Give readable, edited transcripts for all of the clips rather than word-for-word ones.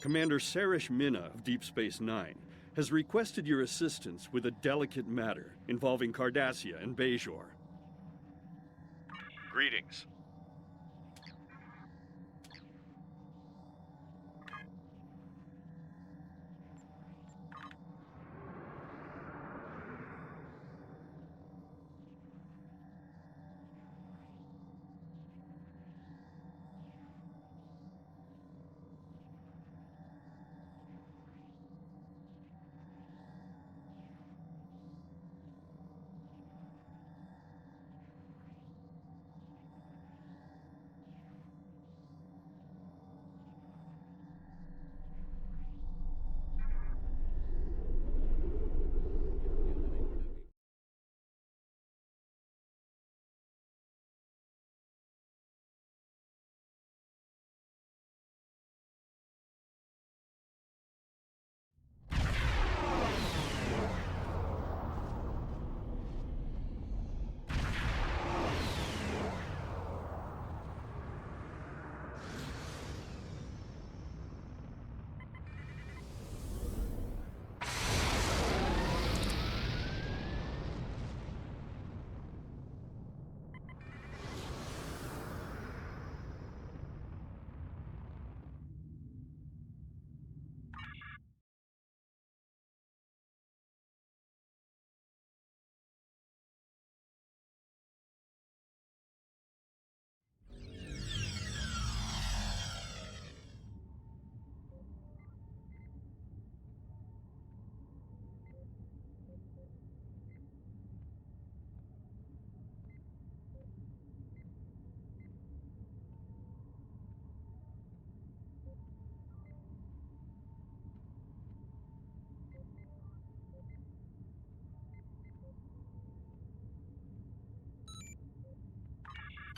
Commander Sarish Minna of Deep Space Nine has requested your assistance with a delicate matter involving Cardassia and Bajor. Greetings.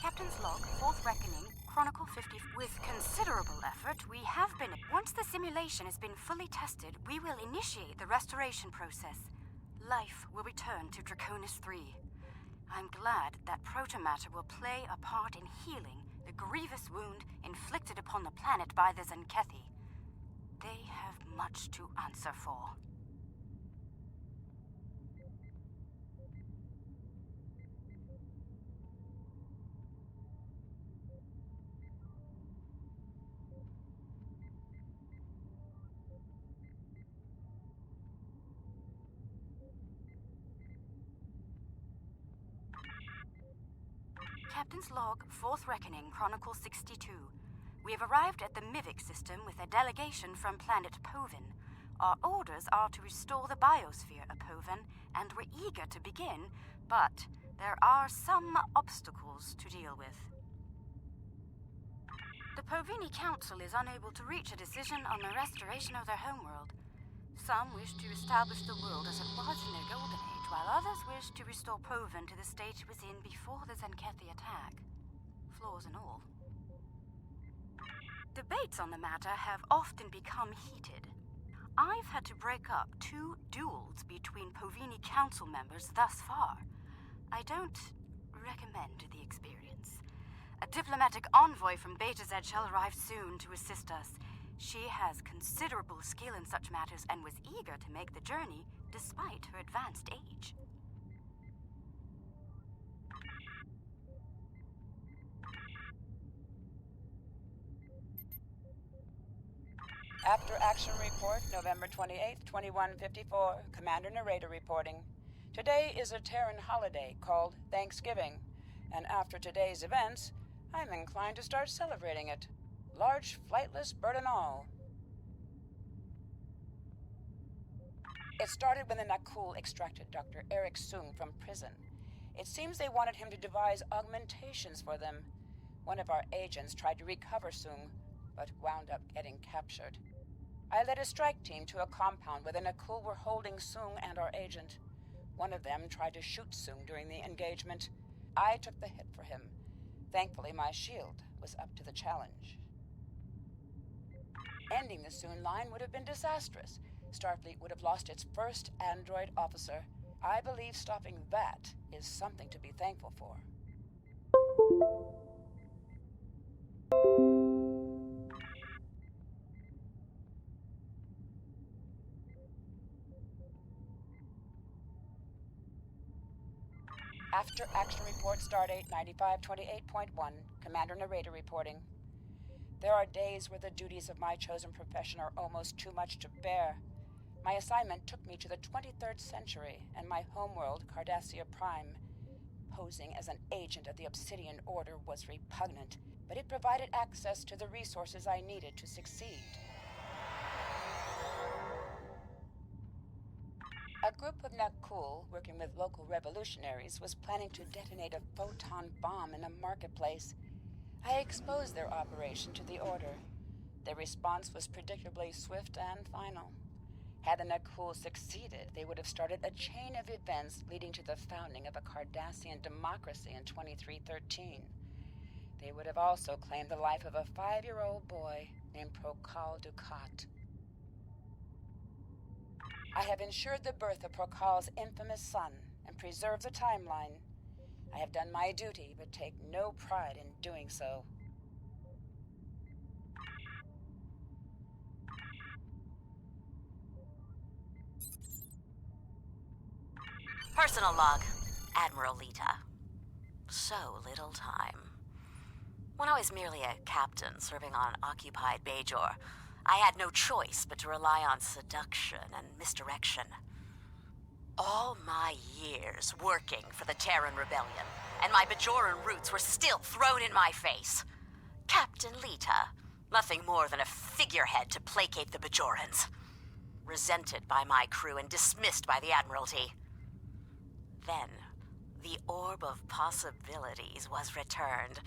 Captain's log, 4th reckoning, Chronicle 50. With considerable effort, we have been... Once the simulation has been fully tested, we will initiate the restoration process. Life will return to Draconis 3. I'm glad that protomatter will play a part in healing the grievous wound inflicted upon the planet by the Zenkethi. They have much to answer for. Captain's log, 4th reckoning, Chronicle 62. We have arrived at the Mivik system with a delegation from planet Povin. Our orders are to restore the biosphere of Povin, and we're eager to begin, but there are some obstacles to deal with. The Povini Council is unable to reach a decision on the restoration of their homeworld. Some wish to establish the world as it was in their golden age, while others wish to restore Povin to the state it was in before the Zenkethi attack. Flaws and all. Debates on the matter have often become heated. I've had to break up 2 duels between Povini Council members thus far. I don't recommend the experience. A diplomatic envoy from Beta Z shall arrive soon to assist us. She has considerable skill in such matters and was eager to make the journey despite her advanced age. After Action Report, November 28th, 2154, Commander Narrator reporting. Today is a Terran holiday called Thanksgiving, and after today's events, I'm inclined to start celebrating it. Large flightless bird and all. It started when the Nakul extracted Dr. Eric Sung from prison. It seems they wanted him to devise augmentations for them. One of our agents tried to recover Sung, but wound up getting captured. I led a strike team to a compound where the Nakul were holding Sung and our agent. One of them tried to shoot Sung during the engagement. I took the hit for him. Thankfully, my shield was up to the challenge. Ending the Sung line would have been disastrous. Starfleet would have lost its first android officer. I believe stopping that is something to be thankful for. After Action Report Stardate 9528.1, Commander Narrator reporting. There are days where the duties of my chosen profession are almost too much to bear. My assignment took me to the 23rd century and my homeworld, Cardassia Prime. Posing as an agent of the Obsidian Order was repugnant, but it provided access to the resources I needed to succeed. A group of Nakul, working with local revolutionaries, was planning to detonate a photon bomb in a marketplace. I exposed their operation to the Order. Their response was predictably swift and final. Had the Nakul succeeded, they would have started a chain of events leading to the founding of a Cardassian democracy in 2313. They would have also claimed the life of a 5-year-old boy named Prokal Dukat. I have ensured the birth of Prokal's infamous son and preserved the timeline. I have done my duty, but take no pride in doing so. Personal log, Admiral Lita. So little time. When I was merely a captain serving on occupied Bajor, I had no choice but to rely on seduction and misdirection. All my years working for the Terran Rebellion, and my Bajoran roots were still thrown in my face. Captain Lita, nothing more than a figurehead to placate the Bajorans. Resented by my crew and dismissed by the Admiralty. Then, the Orb of Possibilities was returned,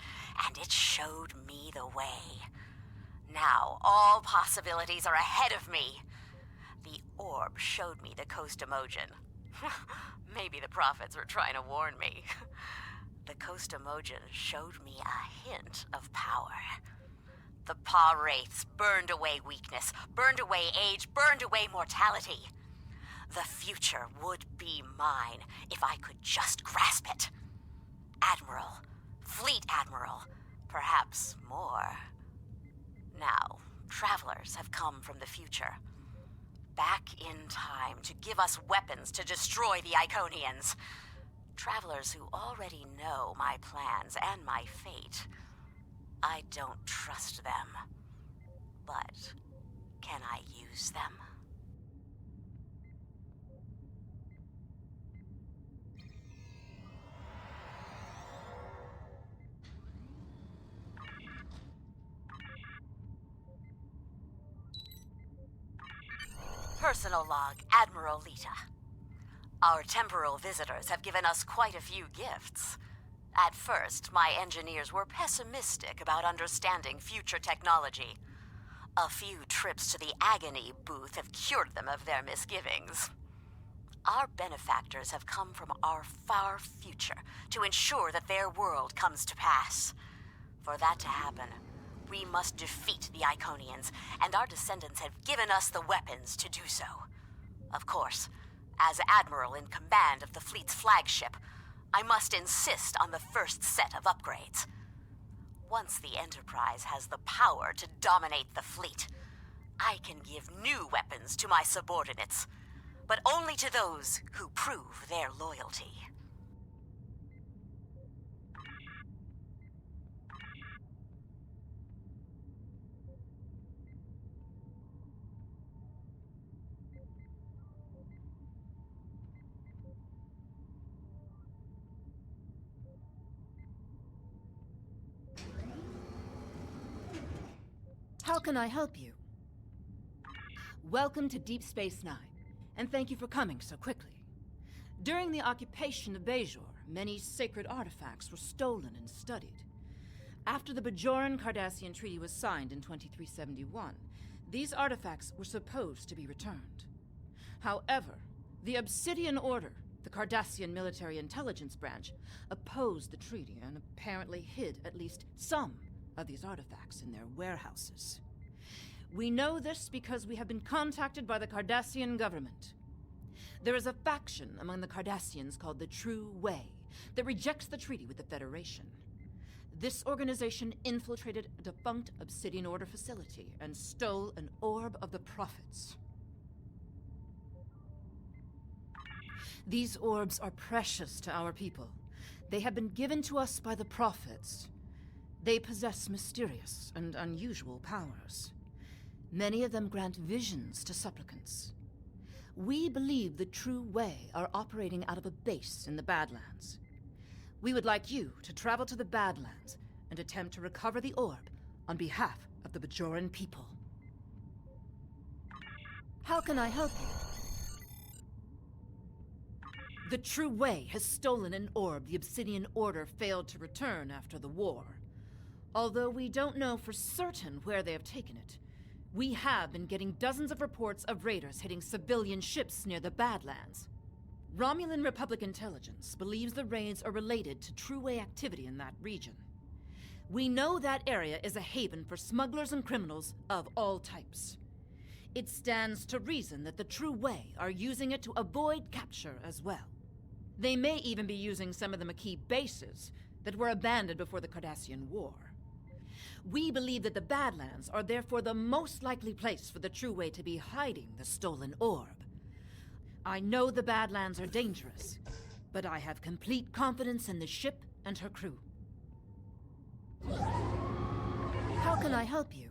and it showed me the way. Now, all possibilities are ahead of me. The orb showed me the Coast-Emogen. Maybe the prophets were trying to warn me. The Coast-Emogen showed me a hint of power. The Pa-wraiths burned away weakness, burned away age, burned away mortality. The future would be mine if I could just grasp it. Admiral, Fleet Admiral, perhaps more. Now, travelers have come from the future. Back in time to give us weapons to destroy the Iconians. Travelers who already know my plans and my fate. I don't trust them. But can I use them? Personal log, Admiral Lita. Our temporal visitors have given us quite a few gifts. At first, my engineers were pessimistic about understanding future technology. A few trips to the Agony booth have cured them of their misgivings. Our benefactors have come from our far future to ensure that their world comes to pass. For that to happen, we must defeat the Iconians, and our descendants have given us the weapons to do so. Of course, as Admiral in command of the fleet's flagship, I must insist on the first set of upgrades. Once the Enterprise has the power to dominate the fleet, I can give new weapons to my subordinates, but only to those who prove their loyalty. How can I help you? Welcome to Deep Space Nine, and thank you for coming so quickly. During the occupation of Bajor, many sacred artifacts were stolen and studied. After the Bajoran-Cardassian Treaty was signed in 2371, these artifacts were supposed to be returned. However, the Obsidian Order, the Cardassian military intelligence branch, opposed the treaty and apparently hid at least some of these artifacts in their warehouses. We know this because we have been contacted by the Cardassian government. There is a faction among the Cardassians called the True Way that rejects the treaty with the Federation. This organization infiltrated a defunct Obsidian Order facility and stole an Orb of the Prophets. These orbs are precious to our people, They have been given to us by the prophets. They possess mysterious and unusual powers. Many of them grant visions to supplicants. We believe the True Way are operating out of a base in the Badlands. We would like you to travel to the Badlands and attempt to recover the orb on behalf of the Bajoran people. How can I help you? The True Way has stolen an orb the Obsidian Order failed to return after the war. Although we don't know for certain where they have taken it, we have been getting dozens of reports of raiders hitting civilian ships near the Badlands. Romulan Republic intelligence believes the raids are related to True Way activity in that region. We know that area is a haven for smugglers and criminals of all types. It stands to reason that the True Way are using it to avoid capture as well. They may even be using some of the Maquis bases that were abandoned before the Cardassian War. We believe that the Badlands are therefore the most likely place for the True Way to be hiding the stolen orb. I know the Badlands are dangerous, but I have complete confidence in the ship and her crew. How can I help you?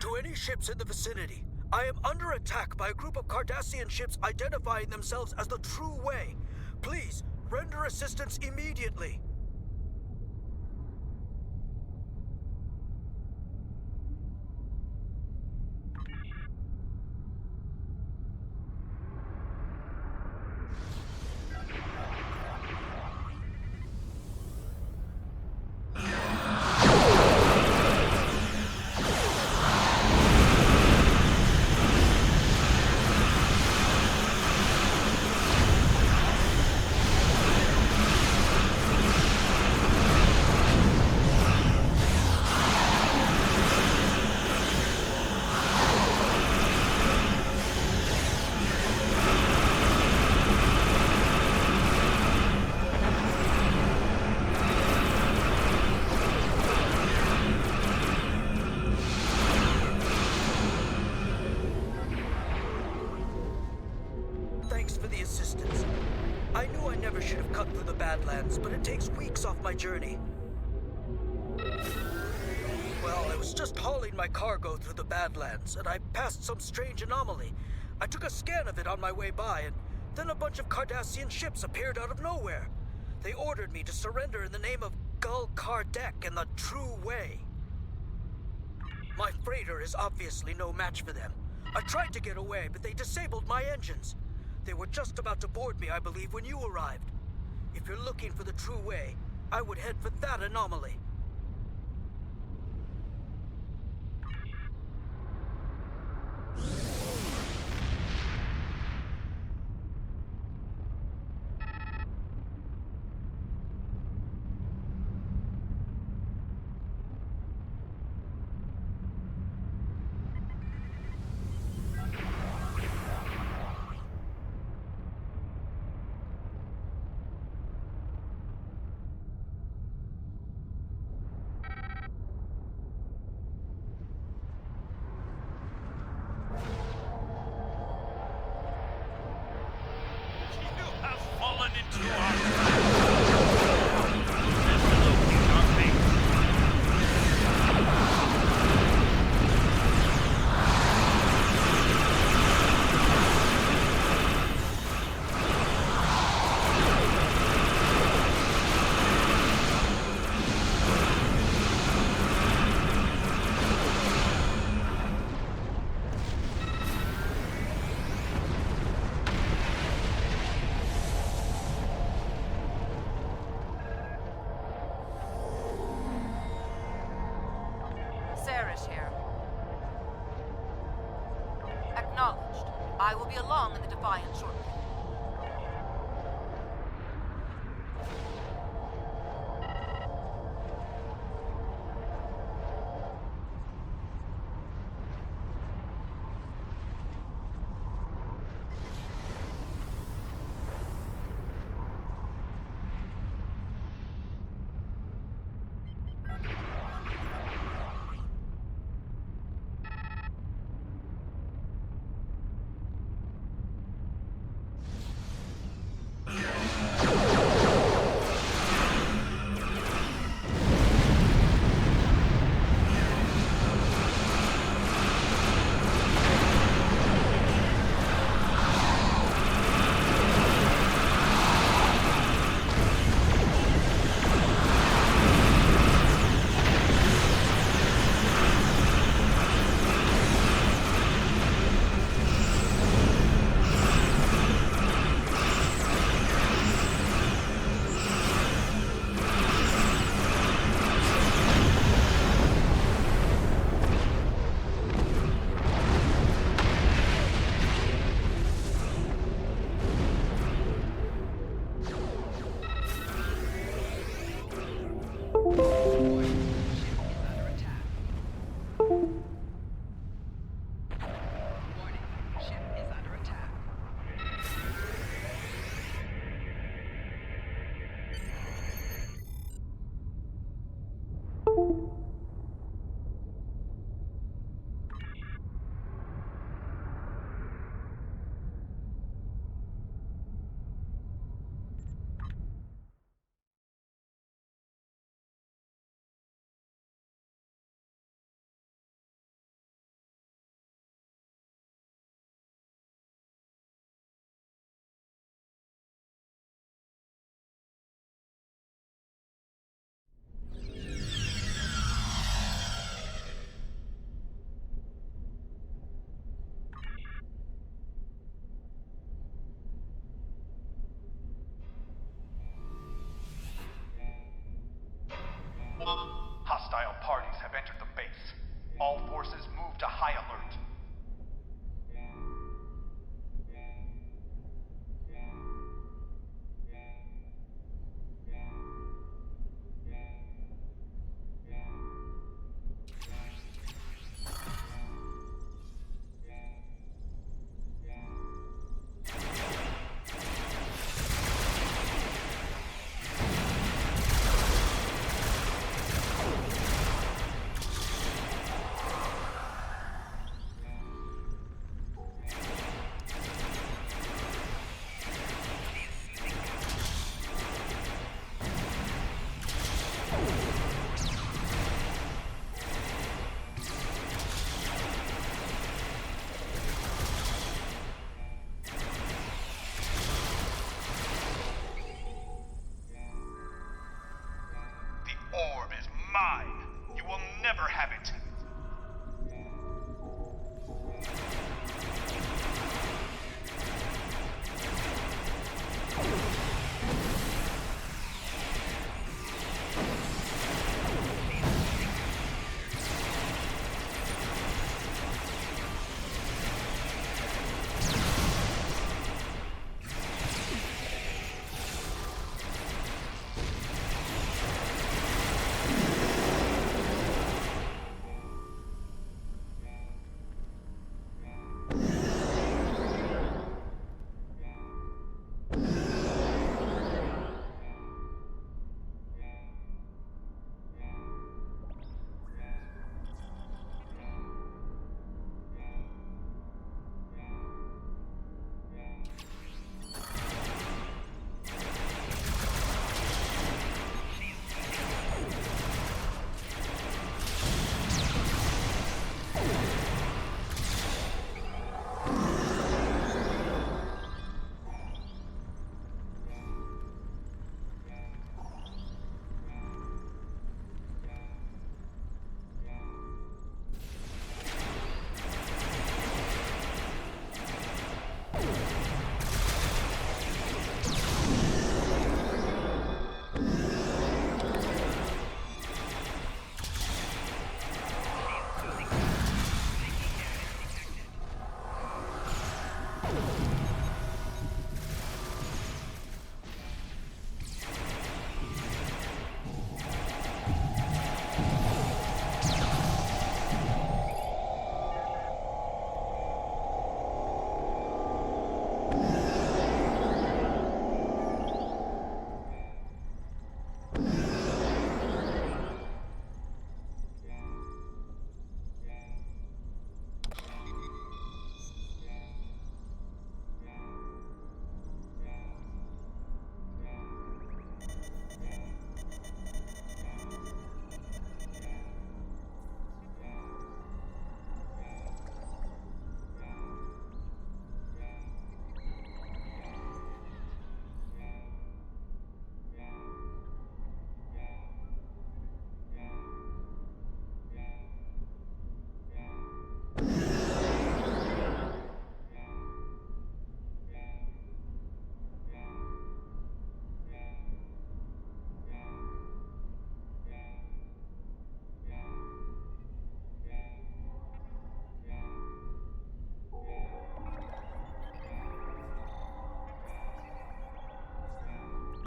To any ships in the vicinity, I am under attack by a group of Cardassian ships identifying themselves as the True Way. Please, render assistance immediately. But it takes weeks off my journey. Well, I was just hauling my cargo through the Badlands, and I passed some strange anomaly. I took a scan of it on my way by, and then a bunch of Cardassian ships appeared out of nowhere. They ordered me to surrender in the name of Gul Kardec and the True Way. My freighter is obviously no match for them. I tried to get away, but they disabled my engines. They were just about to board me, I believe, when you arrived. If you're looking for the True Way, I would head for that anomaly. Acknowledged. I will be along in the Defiant shortly.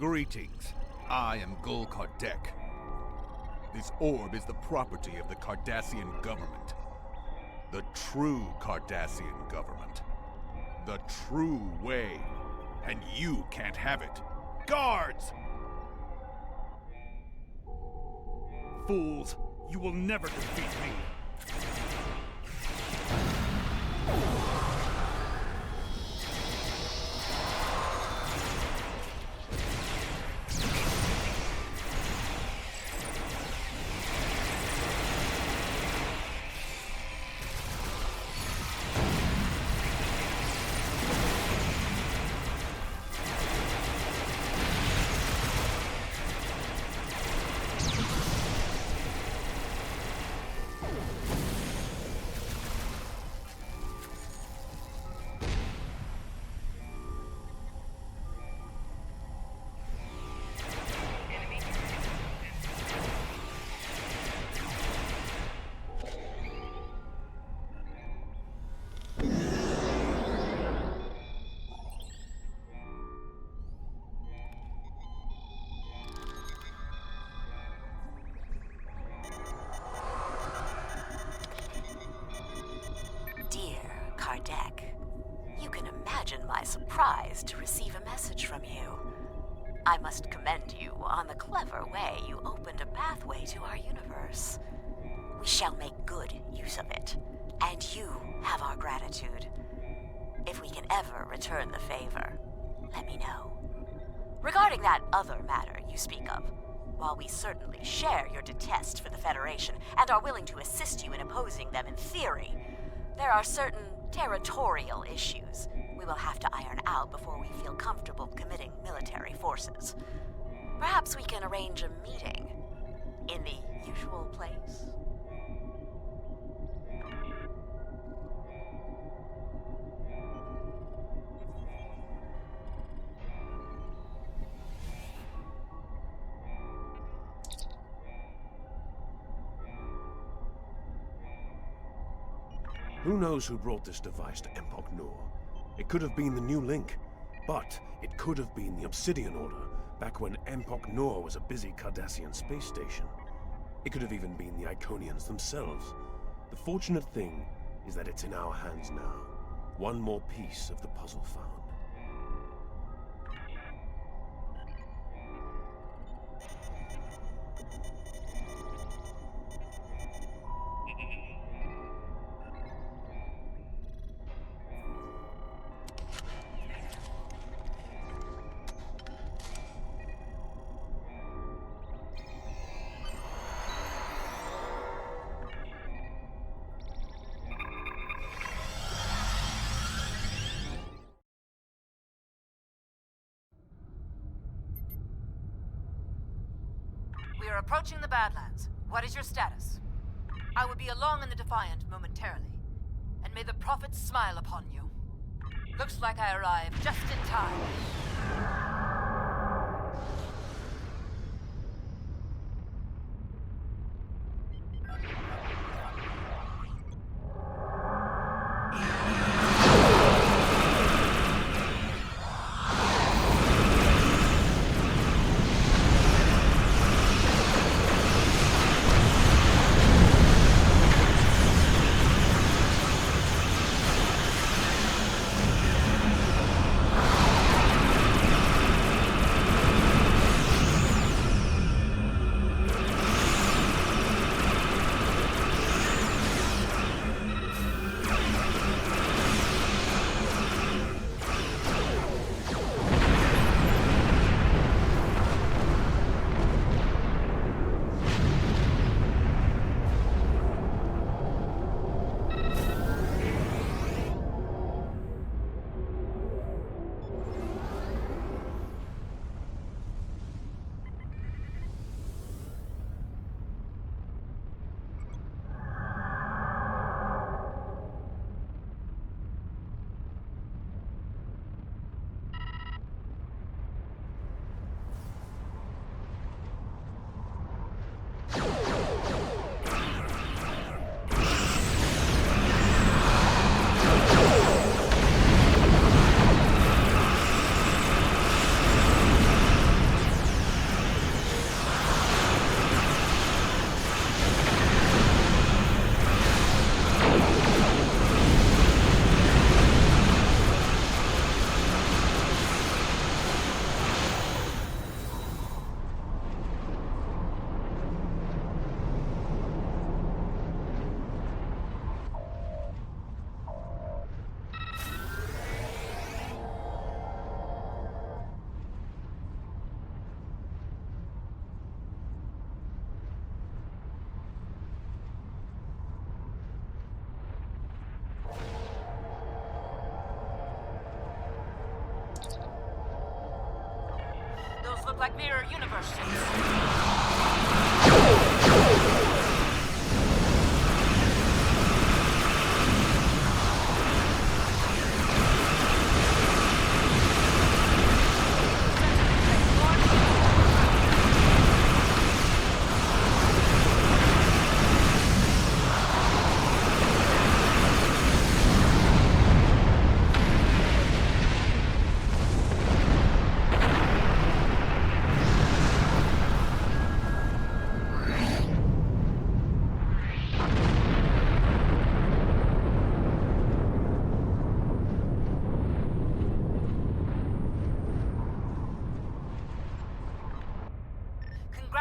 Greetings. I am Gul Kardec. This orb is the property of the Cardassian government. The true Cardassian government. The true way. And you can't have it. Guards! Fools! You will never defeat me! Kardec, you can imagine my surprise to receive a message from you. I must commend you on the clever way you opened a pathway to our universe. We shall make good use of it, and you have our gratitude. If we can ever return the favor, let me know. Regarding that other matter you speak of, while we certainly share your detest for the Federation and are willing to assist you in opposing them in theory, there are certain territorial issues we will have to iron out before we feel comfortable committing military forces. Perhaps we can arrange a meeting in the usual place? Who knows who brought this device to Empok Nor? It could have been the New Link, but it could have been the Obsidian Order, back when Empok Nor was a busy Cardassian space station. It could have even been the Iconians themselves. The fortunate thing is that it's in our hands now. One more piece of the puzzle found. We are approaching the Badlands. What is your status? I will be along in the Defiant momentarily, and may the prophets smile upon you. Looks like I arrived just in time. Those look like mirror universe ships.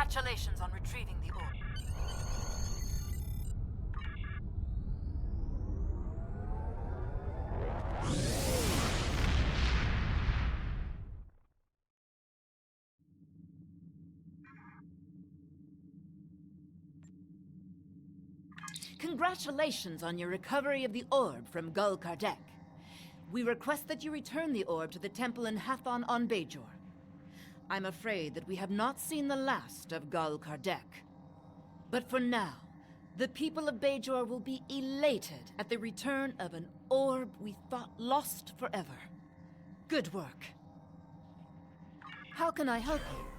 Congratulations on retrieving the orb. Congratulations on your recovery of the orb from Gul Kardec. We request that you return the orb to the temple in Hathon on Bajor. I'm afraid that we have not seen the last of Gul Kardec. But for now, the people of Bajor will be elated at the return of an orb we thought lost forever. Good work. How can I help you?